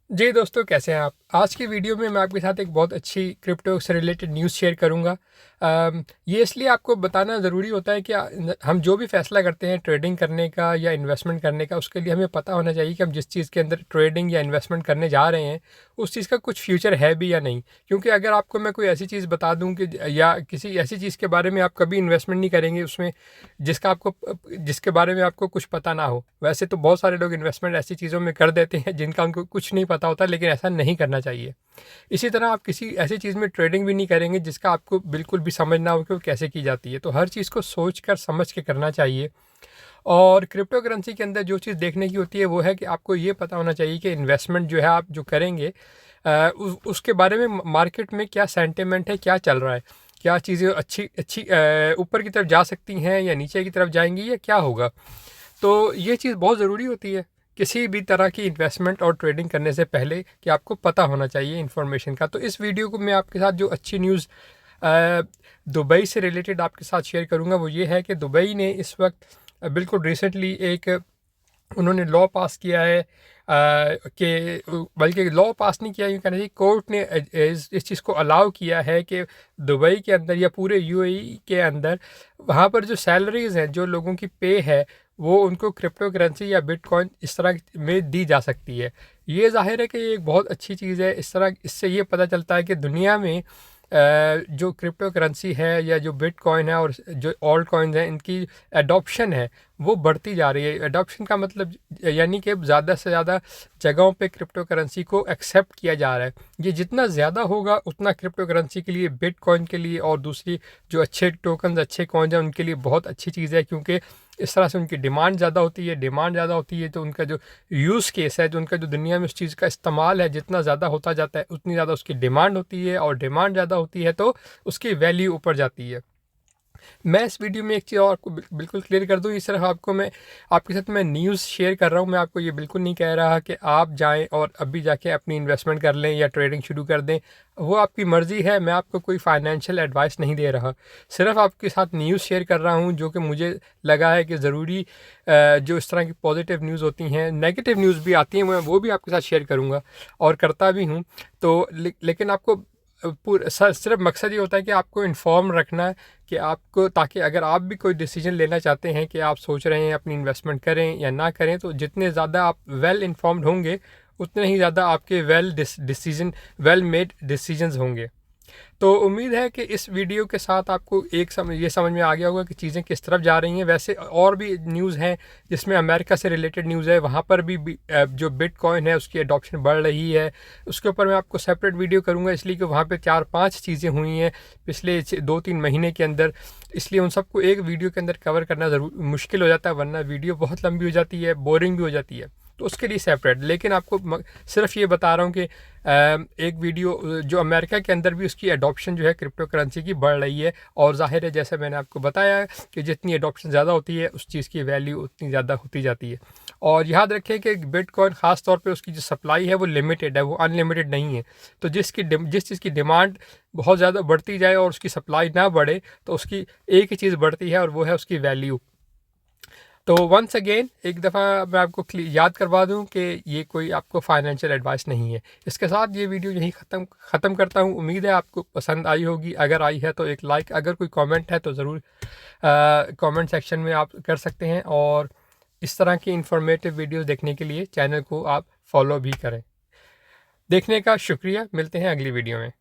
जी दोस्तों, कैसे हैं आप? आज की वीडियो में मैं आपके साथ एक बहुत अच्छी क्रिप्टो से रिलेटेड न्यूज़ शेयर करूँगा। ये इसलिए आपको बताना ज़रूरी होता है कि हम जो भी फ़ैसला करते हैं ट्रेडिंग करने का या इन्वेस्टमेंट करने का, उसके लिए हमें पता होना चाहिए कि हम जिस चीज़ के अंदर ट्रेडिंग या इन्वेस्टमेंट करने जा रहे हैं, उस चीज़ का कुछ फ्यूचर है भी या नहीं। क्योंकि अगर आपको मैं कोई ऐसी चीज़ बता दूँ कि या किसी ऐसी चीज़ के बारे में आप कभी इन्वेस्टमेंट नहीं करेंगे उसमें, जिसके बारे में आपको कुछ पता ना हो। वैसे तो बहुत सारे लोग इन्वेस्टमेंट ऐसी चीज़ों में कर देते हैं जिनका उनको कुछ नहीं पता होता, लेकिन ऐसा नहीं करना चाहिए। इसी तरह आप किसी ऐसी चीज़ में ट्रेडिंग भी नहीं करेंगे जिसका आपको बिल्कुल भी समझ ना हो कि वो कैसे की जाती है। तो हर चीज़ को सोच कर समझ के करना चाहिए। और क्रिप्टो करेंसी के अंदर जो चीज़ देखने की होती है वो है कि आपको ये पता होना चाहिए कि इन्वेस्टमेंट जो है आप जो करेंगे, उसके बारे में मार्केट में क्या सेंटिमेंट है, क्या चल रहा है, क्या चीज़ें अच्छी अच्छी ऊपर की तरफ जा सकती हैं या नीचे की तरफ जाएंगी या क्या होगा। तो ये चीज़ बहुत ज़रूरी होती है किसी भी तरह की इन्वेस्टमेंट और ट्रेडिंग करने से पहले, कि आपको पता होना चाहिए इन्फॉर्मेशन का। तो इस वीडियो को मैं आपके साथ जो अच्छी न्यूज़ दुबई से रिलेटेड आपके साथ शेयर करूंगा वो ये है कि दुबई ने इस वक्त बिल्कुल रिसेंटली एक उन्होंने लॉ पास किया है, कि बल्कि लॉ पास नहीं किया, यूँ कहना चाहिए कोर्ट ने इस चीज़ को अलाउ किया है कि दुबई के अंदर या पूरे यूएई के अंदर वहाँ पर जो सैलरीज हैं, जो लोगों की पे है, वो उनको क्रिप्टो करेंसी या बिटकॉइन इस तरह में दी जा सकती है। ये जाहिर है कि ये एक बहुत अच्छी चीज़ है। इससे ये पता चलता है कि दुनिया में जो क्रिप्टो करेंसी है या जो बिटकॉइन है और जो ऑल्ट कॉइन्स हैं, इनकी एडॉप्शन है वो बढ़ती जा रही है। एडॉप्शन का मतलब यानी कि ज़्यादा से ज़्यादा जगहों पे क्रिप्टो करेंसी को एक्सेप्ट किया जा रहा है। ये जितना ज़्यादा होगा उतना क्रिप्टो करेंसी के लिए, बिटकॉइन के लिए और दूसरी जो अच्छे टोकन्स, अच्छे कॉइन्स हैं, उनके लिए बहुत अच्छी चीज़ है। क्योंकि इस तरह से उनकी डिमांड ज़्यादा होती है। डिमांड ज़्यादा होती है तो उनका जो यूज़ केस है, जो उनका जो दुनिया में उस चीज़ का इस्तेमाल है, जितना ज़्यादा होता जाता है उतनी ज़्यादा उसकी डिमांड होती है, और डिमांड ज़्यादा होती है तो उसकी वैल्यू ऊपर जाती है। मैं इस वीडियो में एक चीज़ और आपको बिल्कुल क्लियर कर दूँ, इस तरह आपको मैं आपके साथ मैं न्यूज़ शेयर कर रहा हूँ। मैं आपको ये बिल्कुल नहीं कह रहा कि आप जाएं और अभी जाके अपनी इन्वेस्टमेंट कर लें या ट्रेडिंग शुरू कर दें। वो आपकी मर्ज़ी है। मैं आपको कोई फाइनेंशियल एडवाइस नहीं दे रहा, सिर्फ आपके साथ न्यूज़ शेयर कर रहा हूँ जो कि मुझे लगा है कि ज़रूरी। जो इस तरह की पॉजिटिव न्यूज़ होती हैं, नेगेटिव न्यूज़ भी आती हैं, मैं वो भी आपके साथ शेयर करूँगा और करता भी हूँ। तो लेकिन आपको सिर्फ मकसद ये होता है कि आपको इन्फॉर्म रखना है, कि आपको, ताकि अगर आप भी कोई डिसीजन लेना चाहते हैं कि आप सोच रहे हैं अपनी इन्वेस्टमेंट करें या ना करें, तो जितने ज़्यादा आप वेल इन्फॉर्म्ड होंगे उतने ही ज़्यादा आपके वेल मेड डिसीजंस होंगे। तो उम्मीद है कि इस वीडियो के साथ आपको ये समझ में आ गया होगा कि चीज़ें किस तरफ जा रही हैं। वैसे और भी न्यूज़ हैं जिसमें अमेरिका से रिलेटेड न्यूज़ है, वहाँ पर भी जो बिटकॉइन है उसकी अडॉप्शन बढ़ रही है। उसके ऊपर मैं आपको सेपरेट वीडियो करूँगा, इसलिए कि वहाँ पे 4-5 चीज़ें हुई हैं पिछले 2-3 महीने के अंदर। इसलिए उन सबको एक वीडियो के अंदर कवर करना ज़रूर मुश्किल हो जाता है, वरना वीडियो बहुत लंबी हो जाती है, बोरिंग भी हो जाती है। तो उसके लिए सेपरेट, लेकिन आपको सिर्फ ये बता रहा हूँ कि एक वीडियो जो अमेरिका के अंदर भी उसकी अडॉप्शन जो है क्रिप्टो करेंसी की बढ़ रही है। और जाहिर है, जैसे मैंने आपको बताया कि जितनी अडॉप्शन ज़्यादा होती है उस चीज़ की वैल्यू उतनी ज़्यादा होती जाती है। और याद रखें कि बिटकॉइन ख़ास तौर पे उसकी जो सप्लाई है वो लिमिटेड है, वो अनलिमिटेड नहीं है। तो जिस चीज़ की डिमांड बहुत ज़्यादा बढ़ती जाए और उसकी सप्लाई ना बढ़े, तो उसकी एक ही चीज़ बढ़ती है और वो है उसकी वैल्यू। तो वंस अगेन एक दफ़ा मैं आपको याद करवा दूं कि ये कोई आपको फाइनेंशियल एडवाइस नहीं है। इसके साथ ये वीडियो यहीं ख़त्म करता हूं। उम्मीद है आपको पसंद आई होगी। अगर आई है तो एक लाइक, अगर कोई कमेंट है तो ज़रूर कमेंट सेक्शन में आप कर सकते हैं। और इस तरह की इंफॉर्मेटिव वीडियोस देखने के लिए चैनल को आप फॉलो भी करें। देखने का शुक्रिया। मिलते हैं अगली वीडियो में।